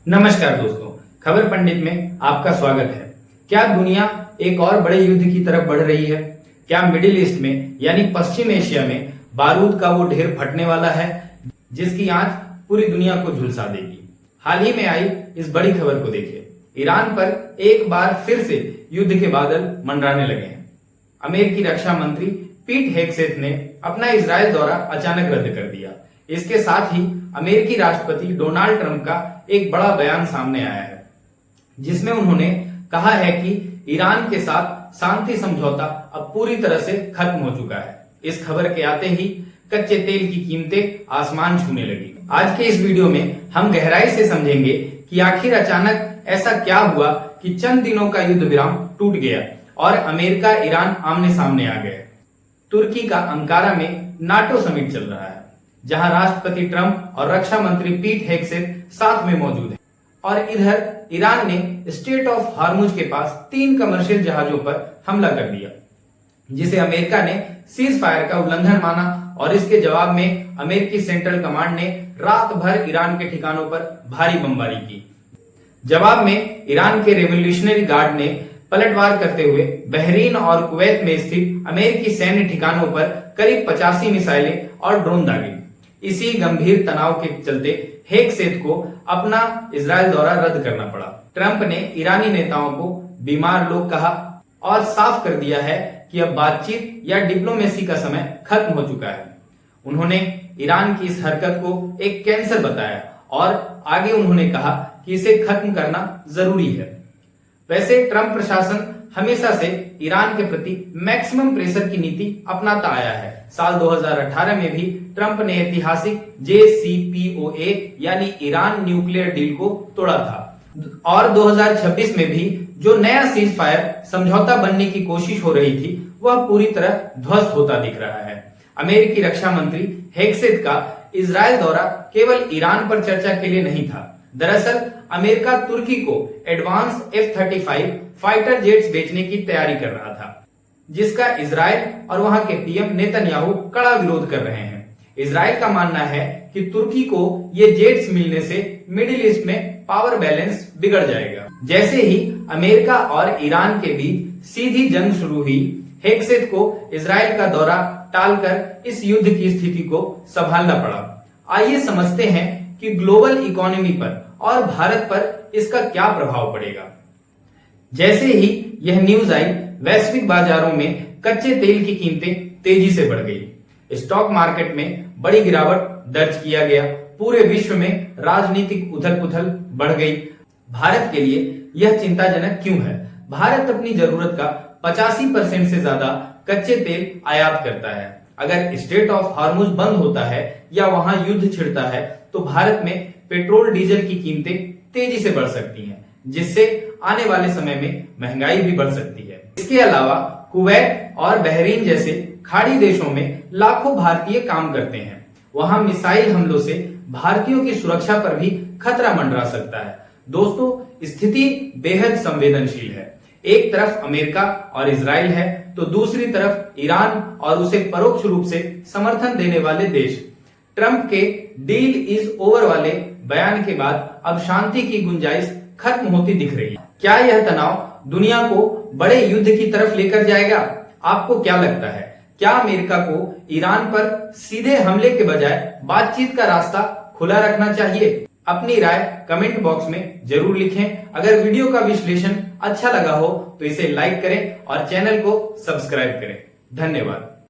नमस्कार दोस्तों, खबर पंडित में आपका स्वागत है। क्या दुनिया एक और बड़े युद्ध की तरफ बढ़ रही है? क्या मिडिल ईस्ट में यानी पश्चिम एशिया में बारूद का वो ढेर फटने वाला है जिसकी आंच पूरी दुनिया को झुलसा देगी? हाल ही में आई इस बड़ी खबर को देखिए। ईरान पर एक बार फिर से युद्ध के बादल मंडराने लगे हैं। अमेरिकी रक्षा मंत्री पीट हेगसेथ ने अपना इजरायल दौरा अचानक रद्द कर दिया। इसके साथ ही अमेरिकी राष्ट्रपति डोनाल्ड ट्रंप का एक बड़ा बयान सामने आया है जिसमें उन्होंने कहा है कि ईरान के साथ शांति समझौता अब पूरी तरह से खत्म हो चुका है। इस खबर के आते ही कच्चे तेल की कीमतें आसमान छूने लगी। आज के इस वीडियो में हम गहराई से समझेंगे कि आखिर अचानक ऐसा क्या हुआ कि चंद दिनों का युद्ध विराम टूट गया और अमेरिका ईरान आमने सामने आ गए। तुर्की का अंकारा में नाटो समिट चल रहा है जहां राष्ट्रपति ट्रंप और रक्षा मंत्री पीट हेगसेथ साथ में मौजूद हैं और इधर ईरान ने स्ट्रेट ऑफ हार्मुज के पास 3 कमर्शियल जहाजों पर हमला कर दिया जिसे अमेरिका ने सीज फायर का उल्लंघन माना और इसके जवाब में अमेरिकी सेंट्रल कमांड ने रात भर ईरान के ठिकानों पर भारी बमबारी की। जवाब में ईरान के रेवोल्यूशनरी गार्ड ने पलटवार करते हुए बहरीन और कुवैत में स्थित अमेरिकी सैन्य ठिकानों पर करीब 85 मिसाइलें और ड्रोन दागे। इसी गंभीर तनाव के चलते हेगसेथ को अपना इजरायल दौरा रद्द करना पड़ा। ट्रंप ने ईरानी नेताओं को बीमार लोग कहा और साफ कर दिया है कि अब बातचीत या डिप्लोमेसी का समय खत्म हो चुका है। उन्होंने ईरान की इस हरकत को एक कैंसर बताया और आगे उन्होंने कहा कि इसे खत्म करना जरूरी है। वैसे ट्रंप प्रशासन हमेशा से ईरान के प्रति मैक्सिमम प्रेशर की नीति अपनाता आया है। साल 2018 में भी ट्रंप ने ऐतिहासिक JCPOA यानी ईरान न्यूक्लियर डील को तोड़ा था और 2026 में भी जो नया सीज फायर समझौता बनने की कोशिश हो रही थी वह पूरी तरह ध्वस्त होता दिख रहा है। अमेरिकी रक्षा मंत्री हेगसेथ का इजरायल दौरा केवल ईरान पर चर्चा के लिए नहीं था। दरअसल अमेरिका तुर्की को एडवांस F-35 फाइटर जेट्स बेचने की तैयारी कर रहा था जिसका इजरायल और वहां के पीएम नेतन्याहू कड़ा विरोध कर रहे हैं। इजरायल का मानना है कि तुर्की को ये जेट्स मिलने से मिडिल ईस्ट में पावर बैलेंस बिगड़ जाएगा। जैसे ही अमेरिका और ईरान के बीच सीधी जंग शुरू हुई, हेगसेथ को इजरायल का दौरा टालकर इस युद्ध की स्थिति को संभालना पड़ा। आइए समझते हैं कि ग्लोबल इकोनॉमी पर और भारत पर इसका क्या प्रभाव पड़ेगा। जैसे ही यह न्यूज आई, वैश्विक बाजारों में कच्चे तेल की कीमतें तेजी से बढ़ गई। स्टॉक मार्केट में बड़ी गिरावट दर्ज किया गया। पूरे विश्व में राजनीतिक उथल-पुथल बढ़ गई। भारत के लिए यह चिंताजनक क्यों है? भारत अपनी जरूरत का 85% से ज्यादा कच्चे तेल आयात करता है। अगर स्ट्रेट ऑफ हार्मुज बंद होता है या वहां युद्ध छिड़ता है तो भारत में पेट्रोल डीजल की कीमतें तेजी से बढ़ सकती हैं जिससे आने वाले समय में महंगाई भी बढ़ सकती है। इसके अलावा कुवैत और बहरीन जैसे खाड़ी देशों में लाखों भारतीय काम करते हैं। वहां मिसाइल हमलों से भारतीयों की सुरक्षा पर भी खतरा मंडरा सकता है। दोस्तों, स्थिति बेहद संवेदनशील है। एक तरफ अमेरिका और इजराइल है तो दूसरी तरफ ईरान और उसे परोक्ष रूप से समर्थन देने वाले देश। ट्रंप के डील इज ओवर वाले बयान के बाद अब शांति की गुंजाइश खत्म होती दिख रही है। क्या यह तनाव दुनिया को बड़े युद्ध की तरफ लेकर जाएगा? आपको क्या लगता है? क्या अमेरिका को ईरान पर सीधे हमले के बजाय बातचीत का रास्ता खुला रखना चाहिए? अपनी राय कमेंट बॉक्स में जरूर लिखें। अगर वीडियो का विश्लेषण अच्छा लगा हो तो इसे लाइक करें और चैनल को सब्सक्राइब करें। धन्यवाद।